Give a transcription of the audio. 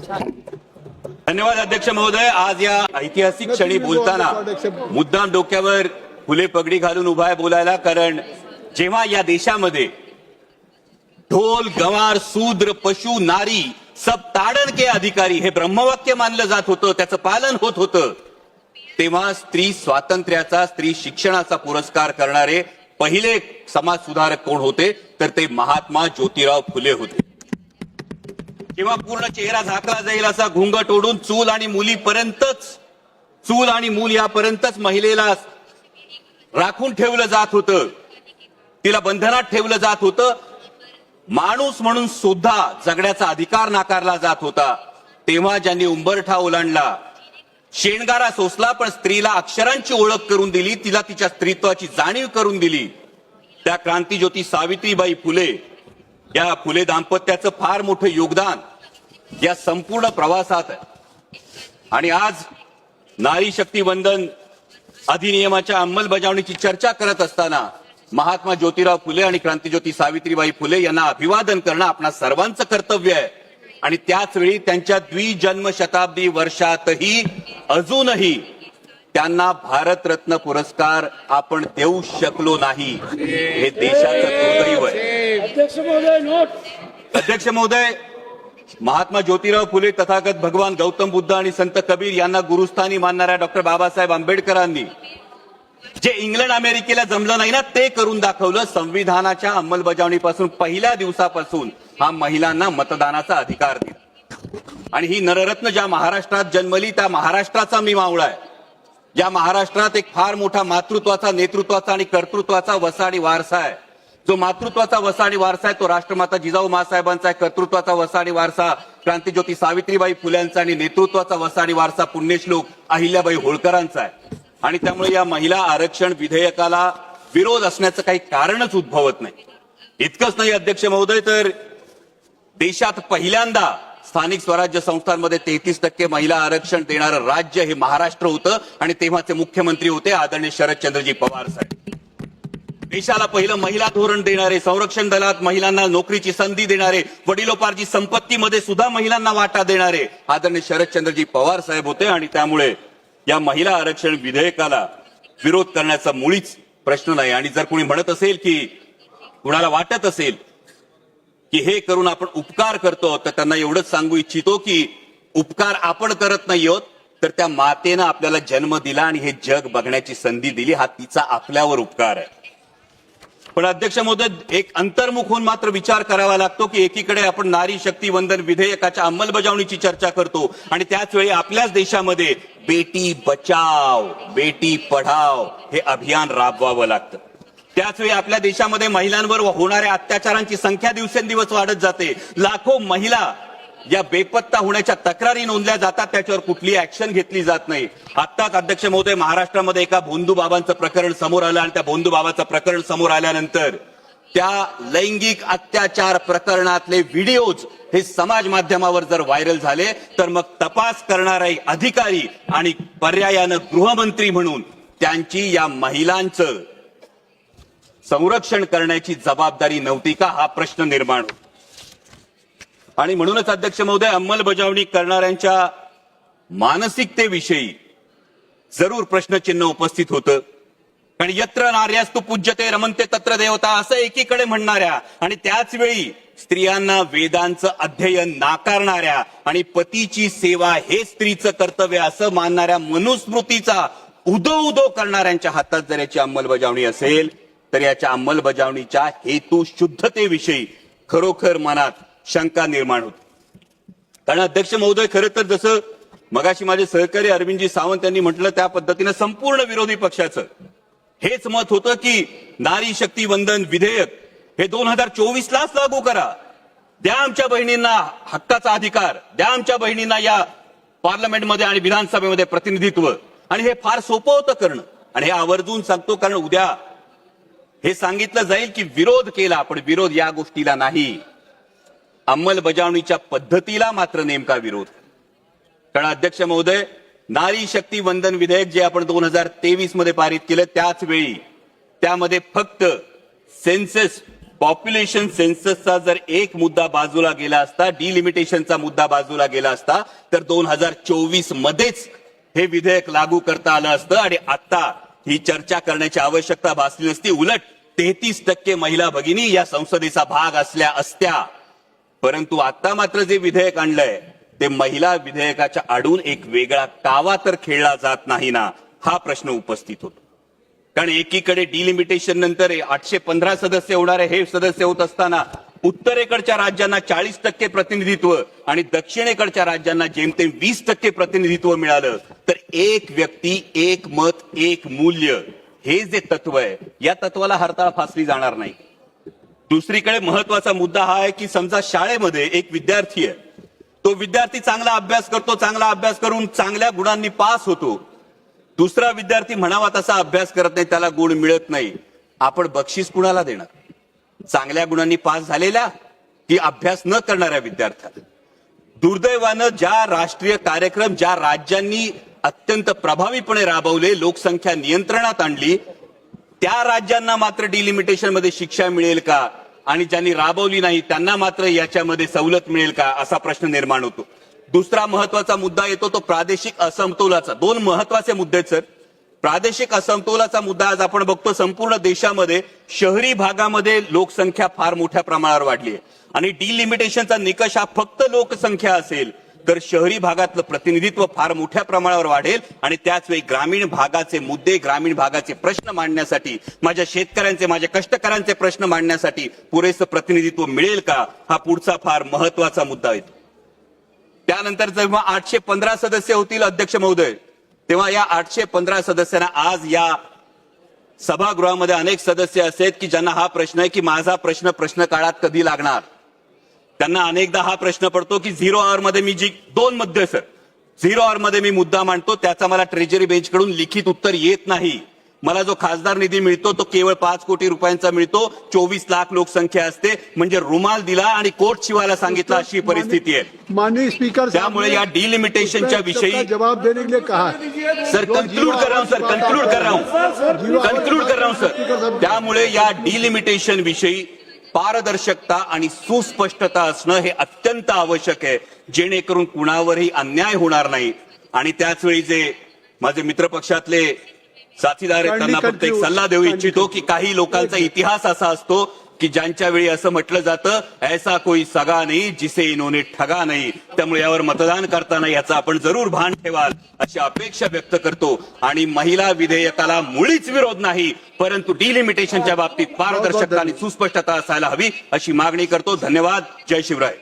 धन्यवाद अध्यक्ष महोदय. आज या ऐतिहासिक क्षणी बोलताना मुद्दाम डोक्यावर फुले पगडी घालून उभा आहे बोलायला, कारण जेव्हा या देशामध्ये ढोल गंवार शूद्र पशु नारी सब ताड़न के अधिकारी हे ब्रह्मवाक्य मानलं जात होतं, त्याचं पालन होत होतं, तेव्हा स्त्री स्वातंत्र्याचा स्त्री शिक्षणाचा पुरस्कार करणारे पहिले समाज सुधारक कोण होते तर ते महात्मा ज्योतिराव फुले होते. जेव्हा पूर्ण चेहरा झाकला जाईल असा घुंगट ओढून चूल आणि मुलीपर्यंतच, चूल आणि मूल यापर्यंतच महिलेला राखून ठेवलं जात होतं, तिला बंधनात ठेवलं जात होतं, माणूस म्हणून सुद्धा जगण्याचा अधिकार नाकारला जात होता, तेव्हा ज्यांनी उंबरठा ओलांडला, शेणगारा सोसला, पण स्त्रीला अक्षरांची ओळख करून दिली, तिला तिच्या स्त्रीत्वाची जाणीव करून दिली, त्या क्रांतीज्योती सावित्रीबाई फुले, या फुले दाम्पत्याचं फार मोठं योगदान या संपूर्ण प्रवासात आहे. आणि आज नारी शक्ती वंदन अधिनियमाच्या अंमलबजावणीची चर्चा करत असताना महात्मा ज्योतिराव फुले आणि क्रांतीज्योती सावित्रीबाई फुले यांना अभिवादन करणं आपणा सर्वांचं कर्तव्य आहे. आणि त्याच वेळी त्यांच्या द्विजन्म शताब्दी वर्षातही अजूनही त्यांना भारतरत्न पुरस्कार आपण देऊ शकलो नाही, हे देशाचं दुर्दैव आहे. अध्यक्ष महोदय, महात्मा ज्योतिराव फुले, तथागत भगवान गौतम बुद्ध आणि संत कबीर यांना गुरुस्थानी मानणाऱ्या डॉक्टर बाबासाहेब आंबेडकरांनी जे इंग्लंड अमेरिकेला जमलं नाही ना ते करून दाखवलं. संविधानाच्या अंमलबजावणीपासून पहिल्या दिवसापासून हा महिलांना मतदानाचा अधिकार दिला. आणि ही नररत्न ज्या महाराष्ट्रात जन्मली त्या महाराष्ट्राचा मी मावळा आहे. या महाराष्ट्रात एक फार मोठा मातृत्वाचा, नेतृत्वाचा आणि कर्तृत्वाचा वसाडी वारसा आहे. जो मातृत्वाचा वसाडी वारसा आहे तो राष्ट्रमाता जिजाऊ माँसाहेबांचा आहे, कर्तृत्वाचा वसाडी वारसा क्रांतीज्योती सावित्रीबाई फुल्यांचा आणि नेतृत्वाचा वसाडी वारसा पुण्यश्लोक अहिल्याबाई होळकरांचा आहे. आणि त्यामुळे या महिला आरक्षण विधेयकाला विरोध असण्याचं काही कारणच उद्भवत नाही. इतकंच नाही अध्यक्ष महोदय, तर देशात पहिल्यांदा स्थानिक स्वराज्य संस्थांमध्ये 33% महिला आरक्षण देणारं राज्य हे महाराष्ट्र होतं आणि तेव्हाचे मुख्यमंत्री होते आदरणीय शरदचंद्रजी पवार साहेब. देशाला पहिलं महिला धोरण देणारे, संरक्षण दलात महिलांना नोकरीची संधी देणारे, वडिलोपार्जित संपत्तीमध्ये सुद्धा महिलांना वाटा देणारे आदरणीय शरदचंद्रजी पवार साहेब होते. आणि त्यामुळे या महिला आरक्षण विधेयकाला विरोध करण्याचा मुळीच प्रश्न नाही. आणि जर कोणी म्हणत असेल की कुणाला वाटत असेल की हे करून आपण उपकार करतो, तर त्यांना एवढंच सांगू इच्छितो की उपकार आपण करत नाही आहोत, तर त्या मातेनं आपल्याला जन्म दिला आणि हे जग बघण्याची संधी दिली, हा तिचा आपल्यावर उपकार आहे. पण अध्यक्ष महोदय, एक अंतर्मुख होऊन मात्र विचार करावा लागतो की एकीकडे आपण नारी शक्ती वंदन विधेयकाच्या अंमलबजावणीची चर्चा करतो आणि त्याच वेळी आपल्याच देशामध्ये बेटी बचाव बेटी पढाव हे अभियान राबवावं लागतं. त्याच वेळी आपल्या देशामध्ये महिलांवर होणाऱ्या अत्याचारांची संख्या दिवसेंदिवस वाढत जाते. लाखो महिला या बेपत्ता होण्याच्या तक्रारी नोंदल्या जातात, त्याच्यावर कुठली ऍक्शन घेतली जात नाही. आत्ताच अध्यक्ष महोदय महाराष्ट्रामध्ये एका भोंदू बाबांचं प्रकरण समोर आलं आणि त्या भोंदू बाबाचं प्रकरण समोर आल्यानंतर त्या लैंगिक अत्याचार प्रकरणातले व्हिडिओज हे समाज माध्यमावर जर व्हायरल झाले तर मग तपास करणारे अधिकारी आणि पर्यायानं गृहमंत्री म्हणून त्यांची या महिलांचं संरक्षण करण्याची जबाबदारी नव्हती का, हा प्रश्न निर्माण होतो. आणि म्हणूनच अध्यक्ष महोदय, अंमलबजावणी करणाऱ्यांच्या मानसिकतेविषयी जरूर प्रश्नचिन्ह उपस्थित होतं. कारण यत्र नार्यास्तु पूज्यते रमन्ते तत्र देवता असं एकीकडे म्हणणाऱ्या आणि त्याच वेळी स्त्रियांना वेदांचं अध्ययन नाकारणाऱ्या आणि पतीची सेवा हे स्त्रीचं कर्तव्य असं मानणाऱ्या मनुस्मृतीचा उदो उदो करणाऱ्यांच्या हातात जर याची अंमलबजावणी असेल तर याच्या अंमलबजावणीच्या हेतू शुद्धतेविषयी खरोखर मनात शंका निर्माण होते. कारण अध्यक्ष महोदय, खरं तर जसं मगाशी माझे सहकारी अरविंदजी सावंत यांनी म्हटलं त्या पद्धतीनं संपूर्ण विरोधी पक्षाचं हेच मत होतं की नारी शक्ती वंदन विधेयक हे 2024लाच लागू करा, द्या आमच्या बहिणींना हक्काचा अधिकार, द्या आमच्या बहिणींना या पार्लमेंटमध्ये आणि विधानसभेमध्ये प्रतिनिधित्व. आणि हे फार सोपं होतं करणं. आणि हे आवर्जून सांगतो कारण उद्या हे सांगितलं जाईल की विरोध केला, पण विरोध या गोष्टीला नाही, अंमलबजावणीच्या पद्धतीला मात्र नेमका विरोध. कारण अध्यक्ष महोदय, नारी शक्ती वंदन विधेयक जे आपण 2023 मध्ये पारित केलं त्याच वेळी त्यामध्ये फक्त सेन्सस पॉप्युलेशन सेन्ससचा जर एक मुद्दा बाजूला गेला असता, डिलिमिटेशनचा मुद्दा बाजूला गेला असता, तर 2024 मध्येच हे विधेयक लागू करता आलं असतं आणि आता ही चर्चा करण्याची आवश्यकता भासली नसती. उलट 33% महिला भगिनी या संसदेचा भाग असल्या असत्या. परंतु आता मात्र जे विधेयक आणलंय ते महिला विधेयकाच्या आडून एक वेगळा कावा तर खेळला जात नाही ना, हा प्रश्न उपस्थित होतो. कारण एकीकडे डिलिमिटेशन नंतर 815 सदस्य होणारे हे सदस्य होत असताना उत्तरेकडच्या राज्यांना 40% प्रतिनिधित्व आणि दक्षिणेकडच्या राज्यांना जेमतेम 20% प्रतिनिधित्व मिळालं. तर एक व्यक्ती एक मत एक मूल्य हे जे तत्व आहे, या तत्वाला हरताळ फासली जाणार नाही. दुसरीकडे महत्वाचा मुद्दा हा आहे की समजा शाळेमध्ये एक विद्यार्थी आहे, तो विद्यार्थी चांगला अभ्यास करतो, चांगला अभ्यास करून चांगल्या गुणांनी पास होतो. दुसरा विद्यार्थी म्हणावा तसा अभ्यास करत नाही, त्याला गुण मिळत नाही. आपण बक्षीस कुणाला देणार? चांगल्या गुणांनी पास झालेल्या की अभ्यास न करणाऱ्या विद्यार्थ्याला? दुर्दैवानं ज्या राष्ट्रीय कार्यक्रम ज्या राज्यांनी अत्यंत प्रभावीपणे राबवले, लोकसंख्या नियंत्रणात आणली, त्या राज्यांना मात्र डिलिमिटेशन मध्ये शिक्षा मिळेल का आणि ज्यांनी राबवली नाही त्यांना मात्र याच्यामध्ये सवलत मिळेल का, असा प्रश्न निर्माण होतो. दुसरा महत्वाचा मुद्दा येतो तो प्रादेशिक असमतोलाचा. दोन महत्वाचे मुद्दे आहेत सर. प्रादेशिक असमतोलाचा मुद्दा आज आपण बघतो संपूर्ण देशामध्ये शहरी भागामध्ये लोकसंख्या फार मोठ्या प्रमाणावर वाढली आहे आणि डिलिमिटेशनचा निकष हा फक्त लोकसंख्या असेल तर शहरी भागातलं प्रतिनिधित्व फार मोठ्या प्रमाणावर वाढेल आणि त्याच वेळी ग्रामीण भागाचे मुद्दे, ग्रामीण भागाचे प्रश्न मांडण्यासाठी, माझ्या शेतकऱ्यांचे, माझ्या कष्टकऱ्यांचे प्रश्न मांडण्यासाठी पुरेसं प्रतिनिधित्व मिळेल का, हा पुढचा फार महत्वाचा मुद्दा येतो. त्यानंतर जेव्हा 815 सदस्य होतील अध्यक्ष महोदय, तेव्हा या 815 सदस्यांना आज या सभागृहामध्ये अनेक सदस्य असे आहेत की ज्यांना हा प्रश्न आहे की माझा प्रश्न काळात कधी लागणार. त्यांना अनेकदा हा प्रश्न पडतो की 0 आवर मध्ये मी जी 2 मुद्दे सर 0 आवर मध्ये मी मुद्दा मांडतो त्याचा मला ट्रेजरी बेंचकडून लिखित उत्तर येत नाही. मला जो खासदार निधी मिळतो तो केवळ 5 कोटी रुपयांचा मिळतो. 24 लाख लोकसंख्या असते, म्हणजे रुमाल दिला आणि कोट शिवायला सांगितला अशी परिस्थिती आहे. माननीय स्पीकर, त्यामुळे या डिलिमिटेशनच्या विषयी जवाब देने के लिए कहा सर, कंक्लूड कर रहा हूं सर. त्यामुळे या डिलिमिटेशन विषयी पारदर्शकता आणि सुस्पष्टता असणं हे अत्यंत आवश्यक आहे, जेणेकरून कुणावरही अन्याय होणार नाही. आणि त्याच वेळी जे माझे मित्रपक्षातले साथीदार आहेत त्यांना फक्त एक सल्ला देऊ इच्छितो की काही लोकांचा इतिहास असा असतो की ज्यांच्या वेळी असं म्हटलं जातं ऐसा कोई सगा नाही जिसे इन्होंने ठगा नाही. त्यामुळे यावर मतदान करताना याचा आपण जरूर भान ठेवाल अशी अपेक्षा व्यक्त करतो. आणि महिला विधेयकाला मुळीच विरोध नाही, परंतु डिलिमिटेशनच्या बाबतीत पारदर्शकता आणि सुस्पष्टता असायला हवी अशी मागणी करतो. धन्यवाद. जय शिवराय.